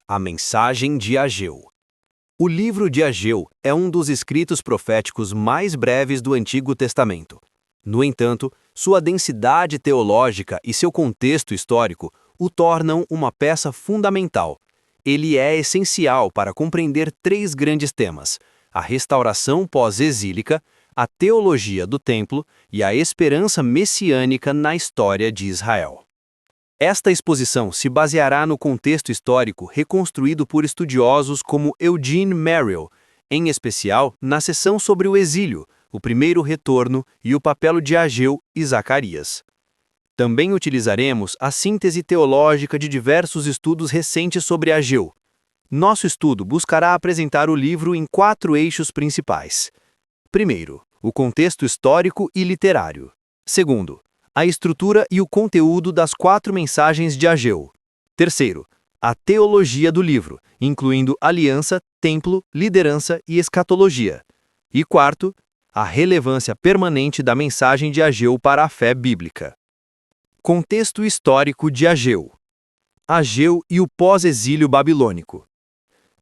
A mensagem de Ageu. O livro de Ageu é um dos escritos proféticos mais breves do Antigo Testamento. No entanto, sua densidade teológica e seu contexto histórico o tornam uma peça fundamental. Ele é essencial para compreender três grandes temas: a restauração pós-exílica, a teologia do templo e a esperança messiânica na história de Israel. Esta exposição se baseará no contexto histórico reconstruído por estudiosos como Eugene Merrill, em especial na seção sobre o exílio, o primeiro retorno e o papel de Ageu e Zacarias. Também utilizaremos a síntese teológica de diversos estudos recentes sobre Ageu. Nosso estudo buscará apresentar o livro em 4 eixos principais. Primeiro, o contexto histórico e literário. Segundo, a estrutura e o conteúdo das 4 mensagens de Ageu. Terceiro, a teologia do livro, incluindo aliança, templo, liderança e escatologia. E quarto, a relevância permanente da mensagem de Ageu para a fé bíblica. Contexto histórico de Ageu. Ageu e o pós-exílio babilônico.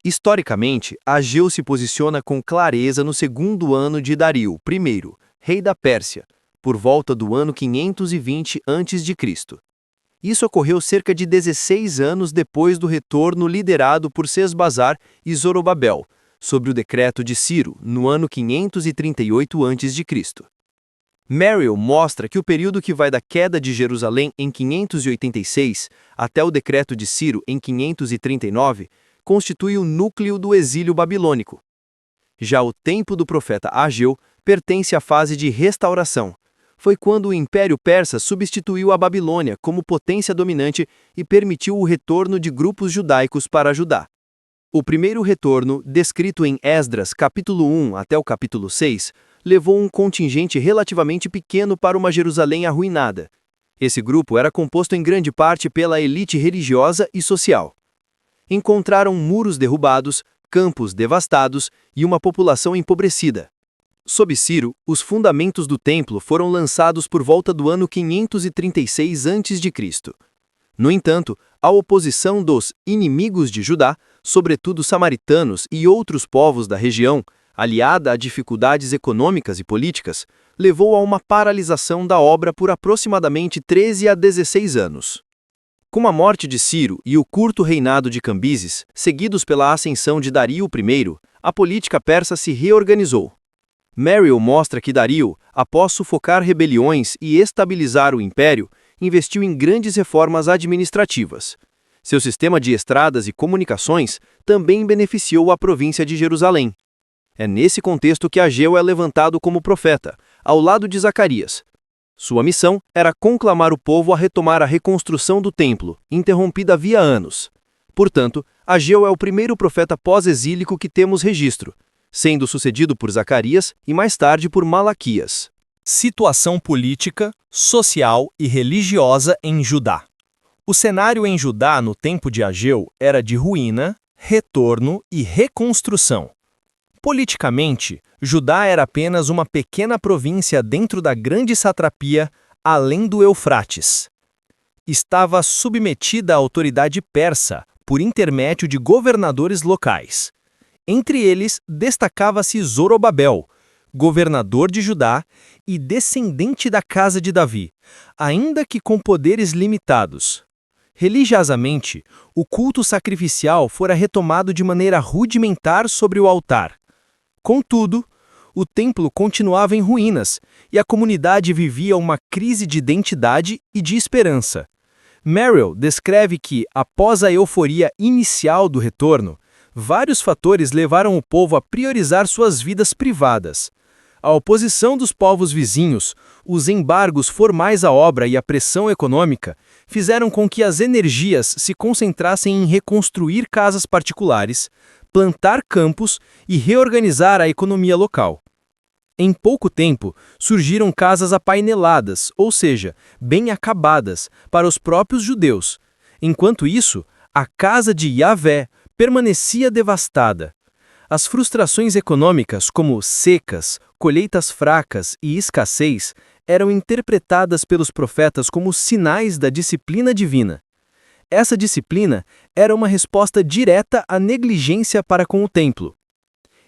Historicamente, Ageu se posiciona com clareza no segundo ano de Dario I, rei da Pérsia, por volta do ano 520 a.C. Isso ocorreu cerca de 16 anos depois do retorno liderado por Sesbazar e Zorobabel, sob o decreto de Ciro, no ano 538 a.C. Merrill mostra que o período que vai da queda de Jerusalém em 586 até o decreto de Ciro em 539 constitui o núcleo do exílio babilônico. Já o tempo do profeta Ageu pertence à fase de restauração. Foi quando o Império Persa substituiu a Babilônia como potência dominante e permitiu o retorno de grupos judaicos para Judá. O primeiro retorno, descrito em Esdras capítulo 1 até o capítulo 6, levou um contingente relativamente pequeno para uma Jerusalém arruinada. Esse grupo era composto em grande parte pela elite religiosa e social. Encontraram muros derrubados, campos devastados e uma população empobrecida. Sob Ciro, os fundamentos do templo foram lançados por volta do ano 536 a.C. No entanto, a oposição dos inimigos de Judá, sobretudo samaritanos e outros povos da região, aliada a dificuldades econômicas e políticas, levou a uma paralisação da obra por aproximadamente 13 a 16 anos. Com a morte de Ciro e o curto reinado de Cambises, seguidos pela ascensão de Dario I, a política persa se reorganizou. Merrill mostra que Dario, após sufocar rebeliões e estabilizar o império, investiu em grandes reformas administrativas. Seu sistema de estradas e comunicações também beneficiou a província de Jerusalém. É nesse contexto que Ageu é levantado como profeta, ao lado de Zacarias. Sua missão era conclamar o povo a retomar a reconstrução do templo, interrompida havia anos. Portanto, Ageu é o primeiro profeta pós-exílico que temos registro, sendo sucedido por Zacarias e mais tarde por Malaquias. Situação política, social e religiosa em Judá. O cenário em Judá no tempo de Ageu era de ruína, retorno e reconstrução. Politicamente, Judá era apenas uma pequena província dentro da grande satrapia, além do Eufrates. Estava submetida à autoridade persa, por intermédio de governadores locais. Entre eles, destacava-se Zorobabel, governador de Judá e descendente da casa de Davi, ainda que com poderes limitados. Religiosamente, o culto sacrificial fora retomado de maneira rudimentar sobre o altar. Contudo, o templo continuava em ruínas e a comunidade vivia uma crise de identidade e de esperança. Merrill descreve que, após a euforia inicial do retorno, vários fatores levaram o povo a priorizar suas vidas privadas. A oposição dos povos vizinhos, os embargos formais à obra e a pressão econômica fizeram com que as energias se concentrassem em reconstruir casas particulares, plantar campos e reorganizar a economia local. Em pouco tempo, surgiram casas apaineladas, ou seja, bem acabadas, para os próprios judeus. Enquanto isso, a casa de Yahvé permanecia devastada. As frustrações econômicas, como secas, colheitas fracas e escassez, eram interpretadas pelos profetas como sinais da disciplina divina. Essa disciplina era uma resposta direta à negligência para com o templo.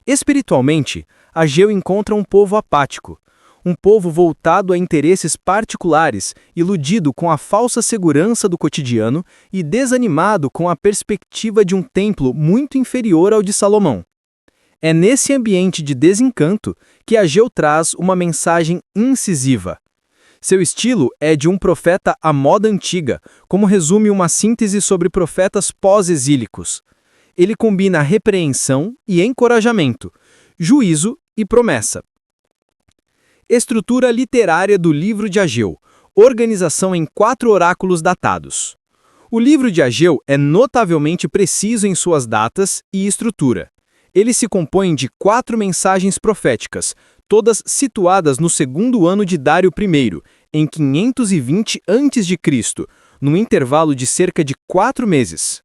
Espiritualmente, Ageu encontra um povo apático, um povo voltado a interesses particulares, iludido com a falsa segurança do cotidiano e desanimado com a perspectiva de um templo muito inferior ao de Salomão. É nesse ambiente de desencanto que Ageu traz uma mensagem incisiva. Seu estilo é de um profeta à moda antiga, como resume uma síntese sobre profetas pós-exílicos. Ele combina repreensão e encorajamento, juízo e promessa. Estrutura literária do livro de Ageu, organização em 4 oráculos datados. O livro de Ageu é notavelmente preciso em suas datas e estrutura. Ele se compõe de 4 mensagens proféticas, todas situadas no 2º ano de Dário I, em 520 a.C., num intervalo de cerca de 4 meses.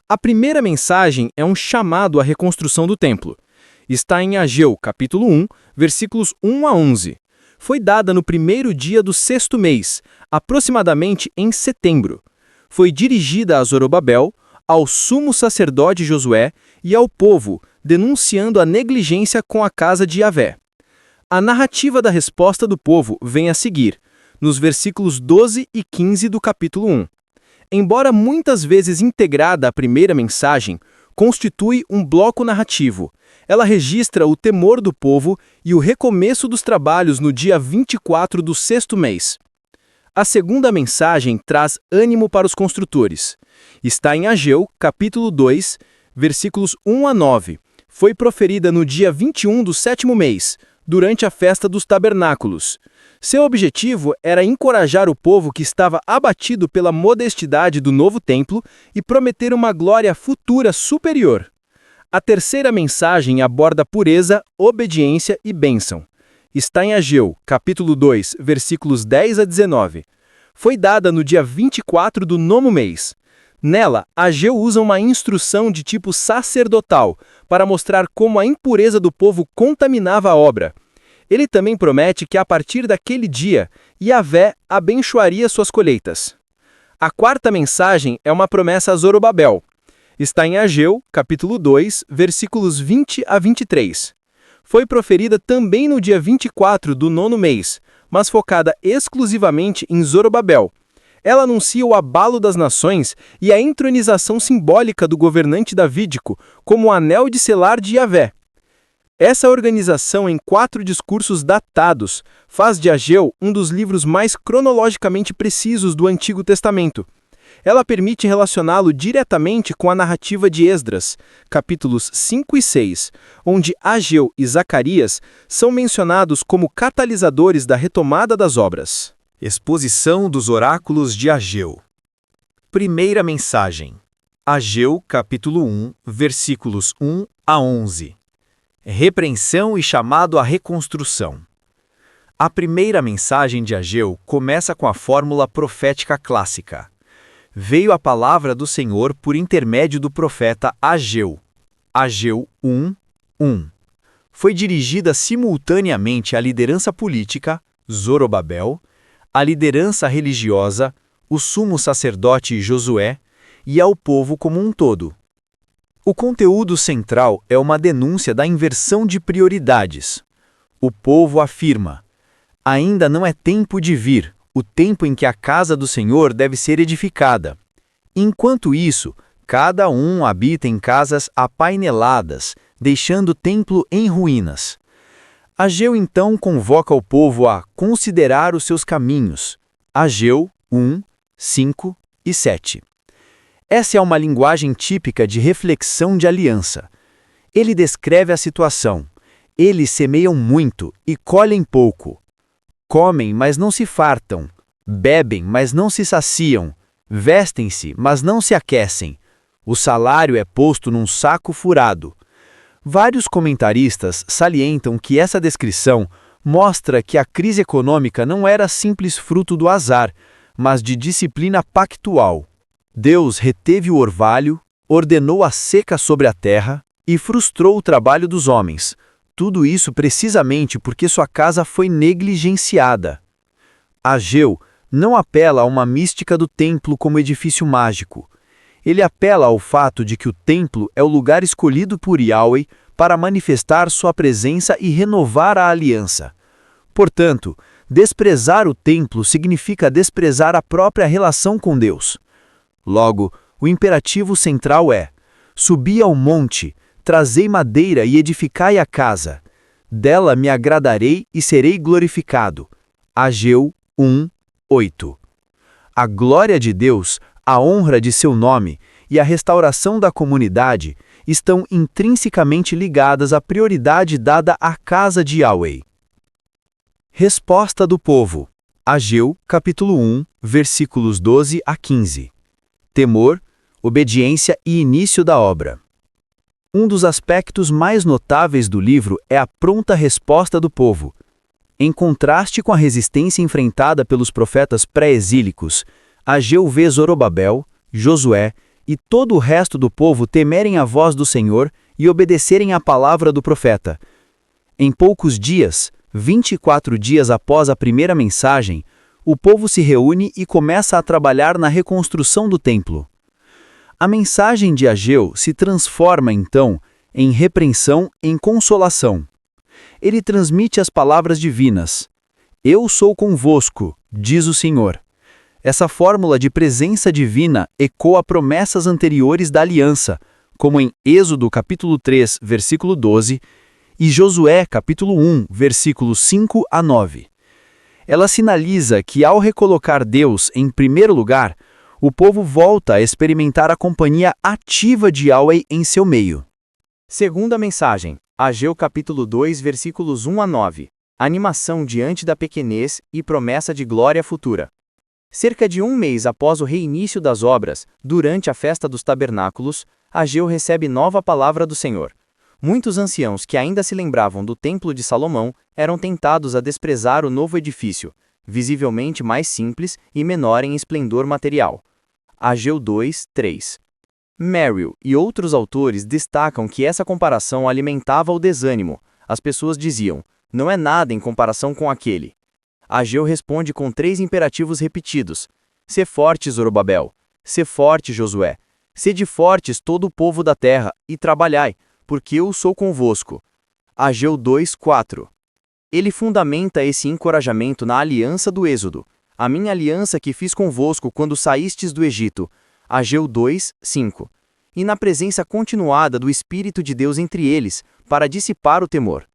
A primeira mensagem é um chamado à reconstrução do templo. Está em Ageu, capítulo 1, versículos 1 a 11. Foi dada no 1º dia do 6º mês, aproximadamente em setembro. Foi dirigida a Zorobabel, ao sumo sacerdote Josué e ao povo, denunciando a negligência com a casa de Yahvé. A narrativa da resposta do povo vem a seguir, nos versículos 12 e 15 do capítulo 1. Embora muitas vezes integrada à primeira mensagem, constitui um bloco narrativo. Ela registra o temor do povo e o recomeço dos trabalhos no dia 24 do 6º mês. A segunda mensagem traz ânimo para os construtores. Está em Ageu, capítulo 2, versículos 1 a 9. Foi proferida no dia 21 do 7º mês, durante a festa dos tabernáculos. Seu objetivo era encorajar o povo que estava abatido pela modestidade do novo templo e prometer uma glória futura superior. A terceira mensagem aborda pureza, obediência e bênção. Está em Ageu, capítulo 2, versículos 10 a 19. Foi dada no dia 24 do 9º mês. Nela, Ageu usa uma instrução de tipo sacerdotal para mostrar como a impureza do povo contaminava a obra. Ele também promete que a partir daquele dia, Yahvé abençoaria suas colheitas. A quarta mensagem é uma promessa a Zorobabel. Está em Ageu, capítulo 2, versículos 20 a 23. Foi proferida também no dia 24 do 9º mês, mas focada exclusivamente em Zorobabel. Ela anuncia o abalo das nações e a entronização simbólica do governante davídico como o anel de selar de Yahvé. Essa organização em 4 discursos datados faz de Ageu um dos livros mais cronologicamente precisos do Antigo Testamento. Ela permite relacioná-lo diretamente com a narrativa de Esdras, capítulos 5 e 6, onde Ageu e Zacarias são mencionados como catalisadores da retomada das obras. Exposição dos oráculos de Ageu. Primeira mensagem. Ageu, capítulo 1, versículos 1 a 11. Repreensão e chamado à reconstrução. A primeira mensagem de Ageu começa com a fórmula profética clássica. Veio a palavra do Senhor por intermédio do profeta Ageu. Ageu 1, 1. Foi dirigida simultaneamente à liderança política, Zorobabel, à liderança religiosa, o sumo sacerdote Josué, e ao povo como um todo. O conteúdo central é uma denúncia da inversão de prioridades. O povo afirma: ainda não é tempo de vir, o tempo em que a casa do Senhor deve ser edificada. Enquanto isso, cada um habita em casas apaineladas, deixando o templo em ruínas. Ageu então convoca o povo a considerar os seus caminhos. Ageu 1, 5 e 7. Essa é uma linguagem típica de reflexão de aliança. Ele descreve a situação. Eles semeiam muito e colhem pouco. Comem, mas não se fartam. Bebem, mas não se saciam. Vestem-se, mas não se aquecem. O salário é posto num saco furado. Vários comentaristas salientam que essa descrição mostra que a crise econômica não era simples fruto do azar, mas de disciplina pactual. Deus reteve o orvalho, ordenou a seca sobre a terra e frustrou o trabalho dos homens. Tudo isso precisamente porque sua casa foi negligenciada. Ageu não apela a uma mística do templo como edifício mágico. Ele apela ao fato de que o templo é o lugar escolhido por Yahweh para manifestar sua presença e renovar a aliança. Portanto, desprezar o templo significa desprezar a própria relação com Deus. Logo, o imperativo central é: subi ao monte, trazei madeira e edificai a casa. Dela me agradarei e serei glorificado. Ageu 1, 8. A glória de Deus, a honra de seu nome e a restauração da comunidade estão intrinsecamente ligadas à prioridade dada à casa de Yahweh. Resposta do povo. Ageu, capítulo 1, versículos 12 a 15. Temor, obediência e início da obra. Um dos aspectos mais notáveis do livro é a pronta resposta do povo. Em contraste com a resistência enfrentada pelos profetas pré-exílicos, Ageu vê Zorobabel, Josué e todo o resto do povo temerem a voz do Senhor e obedecerem à palavra do profeta. Em poucos dias, 24 dias após a primeira mensagem, o povo se reúne e começa a trabalhar na reconstrução do templo. A mensagem de Ageu se transforma, então, em repreensão em consolação. Ele transmite as palavras divinas: Eu sou convosco, diz o Senhor. Essa fórmula de presença divina ecoa promessas anteriores da aliança, como em Êxodo capítulo 3, versículo 12, e Josué capítulo 1, versículos 5 a 9. Ela sinaliza que, ao recolocar Deus em primeiro lugar, o povo volta a experimentar a companhia ativa de Yahweh em seu meio. Segunda mensagem, Ageu capítulo 2, versículos 1 a 9. Animação diante da pequenez e promessa de glória futura. Cerca de um mês após o reinício das obras, durante a festa dos tabernáculos, Ageu recebe nova palavra do Senhor. Muitos anciãos que ainda se lembravam do Templo de Salomão eram tentados a desprezar o novo edifício, visivelmente mais simples e menor em esplendor material. Ageu 2, 3. Merrill e outros autores destacam que essa comparação alimentava o desânimo. As pessoas diziam: não é nada em comparação com aquele. Ageu responde com 3 imperativos repetidos: Sê forte, Zorobabel. Sê forte, Josué. Sede fortes todo o povo da terra, e trabalhai, porque eu sou convosco. Ageu 2, 4. Ele fundamenta esse encorajamento na aliança do Êxodo, a minha aliança que fiz convosco quando saístes do Egito. Ageu 2, 5. E na presença continuada do Espírito de Deus entre eles, para dissipar o temor.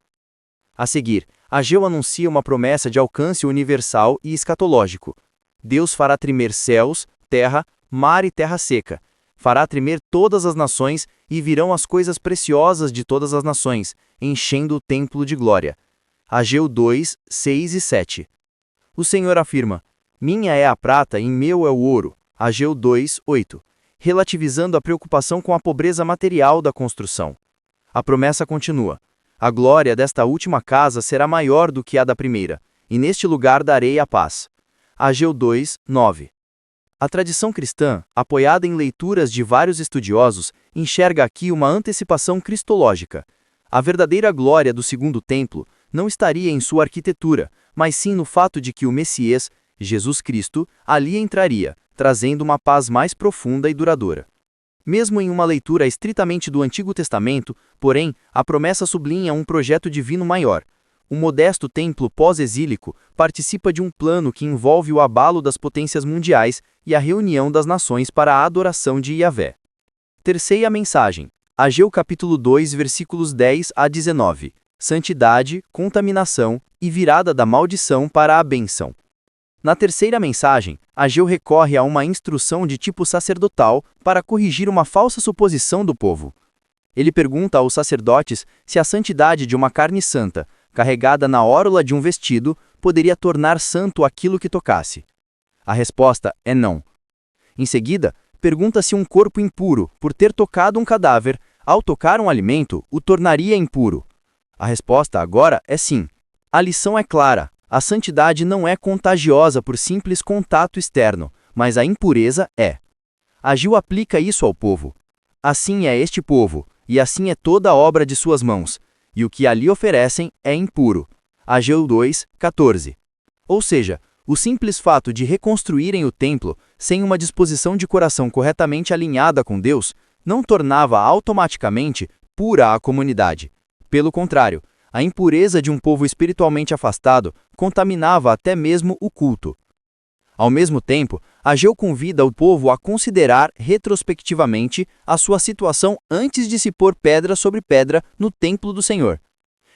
A seguir, Ageu anuncia uma promessa de alcance universal e escatológico. Deus fará tremer céus, terra, mar e terra seca. Fará tremer todas as nações e virão as coisas preciosas de todas as nações, enchendo o templo de glória. Ageu 2, 6 e 7. O Senhor afirma: minha é a prata e meu é o ouro. Ageu 2, 8. Relativizando a preocupação com a pobreza material da construção. A promessa continua: a glória desta última casa será maior do que a da primeira, e neste lugar darei a paz. Ageu 2, 9. A tradição cristã, apoiada em leituras de vários estudiosos, enxerga aqui uma antecipação cristológica. A verdadeira glória do segundo templo não estaria em sua arquitetura, mas sim no fato de que o Messias, Jesus Cristo, ali entraria, trazendo uma paz mais profunda e duradoura. Mesmo em uma leitura estritamente do Antigo Testamento, porém, a promessa sublinha um projeto divino maior. O modesto templo pós-exílico participa de um plano que envolve o abalo das potências mundiais e a reunião das nações para a adoração de Yahvé. Terceira mensagem, Ageu capítulo 2, versículos 10 a 19. Santidade, contaminação e virada da maldição para a bênção. Na terceira mensagem, Ageu recorre a uma instrução de tipo sacerdotal para corrigir uma falsa suposição do povo. Ele pergunta aos sacerdotes se a santidade de uma carne santa, carregada na orla de um vestido, poderia tornar santo aquilo que tocasse. A resposta é não. Em seguida, pergunta se um corpo impuro, por ter tocado um cadáver, ao tocar um alimento, o tornaria impuro. A resposta agora é sim. A lição é clara: a santidade não é contagiosa por simples contato externo, mas a impureza é. Ageu aplica isso ao povo. Assim é este povo, e assim é toda a obra de suas mãos, e o que ali oferecem é impuro. Ageu 2, 14. Ou seja, O simples fato de reconstruírem o templo sem uma disposição de coração corretamente alinhada com Deus não tornava automaticamente pura a comunidade. Pelo contrário, a impureza de um povo espiritualmente afastado contaminava até mesmo o culto. Ao mesmo tempo, Ageu convida o povo a considerar retrospectivamente a sua situação antes de se pôr pedra sobre pedra no templo do Senhor.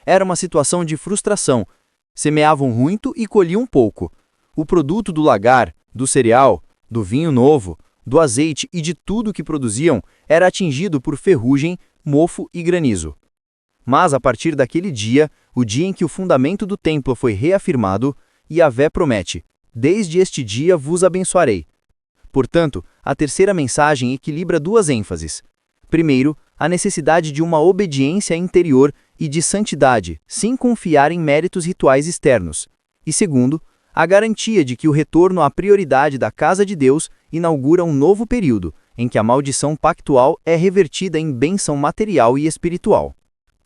Era uma situação de frustração. Semeavam muito e colhiam pouco. O produto do lagar, do cereal, do vinho novo, do azeite e de tudo o que produziam era atingido por ferrugem, mofo e granizo. Mas a partir daquele dia, o dia em que o fundamento do templo foi reafirmado, Yahvé promete: desde este dia vos abençoarei. Portanto, a terceira mensagem equilibra duas ênfases. Primeiro, a necessidade de uma obediência interior e de santidade, sem confiar em méritos rituais externos. E segundo, a garantia de que o retorno à prioridade da casa de Deus inaugura um novo período, em que a maldição pactual é revertida em bênção material e espiritual.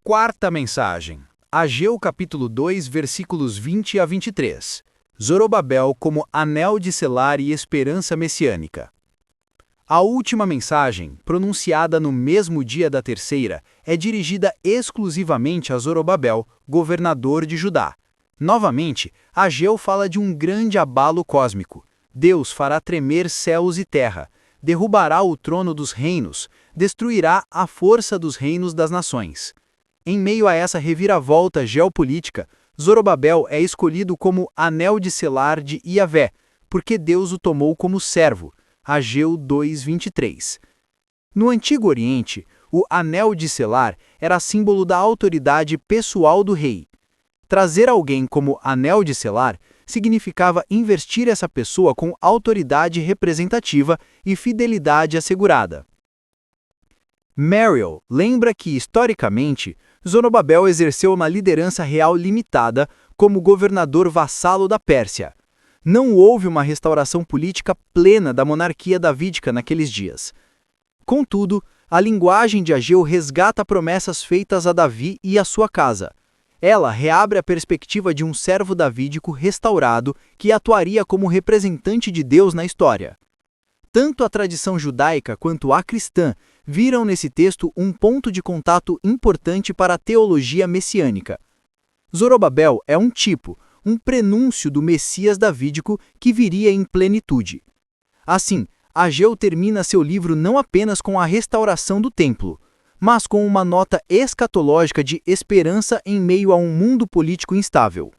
Quarta mensagem. Ageu capítulo 2, versículos 20 a 23. Zorobabel como anel de selar e esperança messiânica. A última mensagem, pronunciada no mesmo dia da terceira, é dirigida exclusivamente a Zorobabel, governador de Judá. Novamente, Ageu fala de um grande abalo cósmico. Deus fará tremer céus e terra, derrubará o trono dos reinos, destruirá a força dos reinos das nações. Em meio a essa reviravolta geopolítica, Zorobabel é escolhido como anel de selar de Yahvé, porque Deus o tomou como servo. Ageu 2:23. No Antigo Oriente, o anel de selar era símbolo da autoridade pessoal do rei. Trazer alguém como anel de selar significava investir essa pessoa com autoridade representativa e fidelidade assegurada. Merrill lembra que, historicamente, Zorobabel exerceu uma liderança real limitada como governador vassalo da Pérsia. Não houve uma restauração política plena da monarquia davídica naqueles dias. Contudo, a linguagem de Ageu resgata promessas feitas a Davi e à sua casa. Ela reabre a perspectiva de um servo davídico restaurado que atuaria como representante de Deus na história. Tanto a tradição judaica quanto a cristã viram nesse texto um ponto de contato importante para a teologia messiânica. Zorobabel é um tipo, um prenúncio do Messias davídico que viria em plenitude. Assim, Ageu termina seu livro não apenas com a restauração do templo, mas com uma nota escatológica de esperança em meio a um mundo político instável.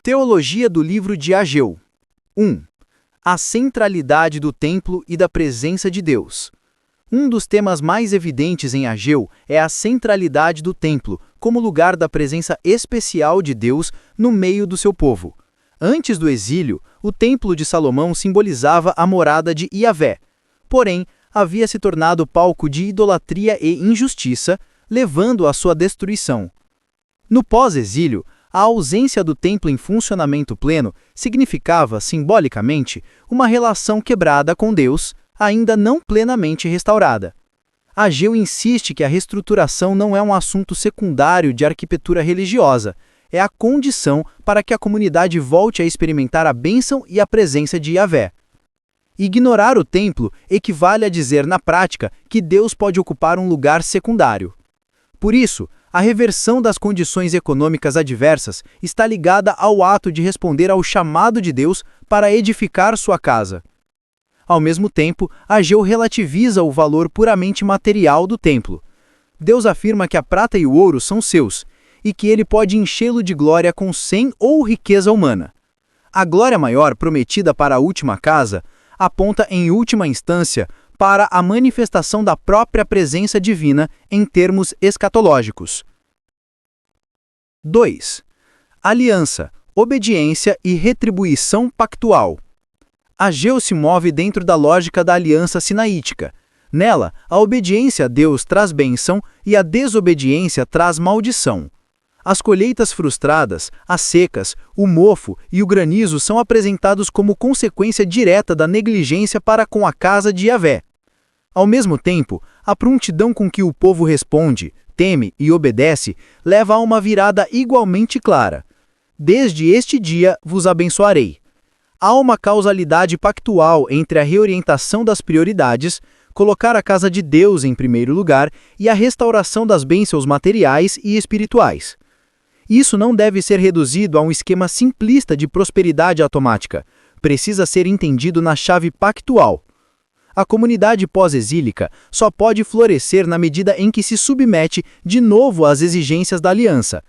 Teologia do livro de Ageu. 1. A centralidade do templo e da presença de Deus. Um dos temas mais evidentes em Ageu é a centralidade do templo, como lugar da presença especial de Deus no meio do seu povo. Antes do exílio, o Templo de Salomão simbolizava a morada de Yahvé. Porém, havia se tornado palco de idolatria e injustiça, levando à sua destruição. No pós-exílio, a ausência do templo em funcionamento pleno significava, simbolicamente, uma relação quebrada com Deus, ainda não plenamente restaurada. Ageu insiste que a reestruturação não é um assunto secundário de arquitetura religiosa, é a condição para que a comunidade volte a experimentar a bênção e a presença de Yahvé. Ignorar o templo equivale a dizer na prática que Deus pode ocupar um lugar secundário. Por isso, a reversão das condições econômicas adversas está ligada ao ato de responder ao chamado de Deus para edificar sua casa. Ao mesmo tempo, Ageu relativiza o valor puramente material do templo. Deus afirma que a prata e o ouro são seus, e que ele pode enchê-lo de glória com sem ou riqueza humana. A glória maior prometida para a última casa aponta em última instância para a manifestação da própria presença divina em termos escatológicos. 2. Aliança, obediência e retribuição pactual. Ageu se move dentro da lógica da aliança sinaítica. Nela, a obediência a Deus traz bênção e a desobediência traz maldição. As colheitas frustradas, as secas, o mofo e o granizo são apresentados como consequência direta da negligência para com a casa de Yahvé. Ao mesmo tempo, a prontidão com que o povo responde, teme e obedece leva a uma virada igualmente clara. Desde este dia vos abençoarei. Há uma causalidade pactual entre a reorientação das prioridades, colocar a casa de Deus em primeiro lugar e a restauração das bênçãos materiais e espirituais. Isso não deve ser reduzido a um esquema simplista de prosperidade automática. Precisa ser entendido na chave pactual. A comunidade pós-exílica só pode florescer na medida em que se submete de novo às exigências da aliança,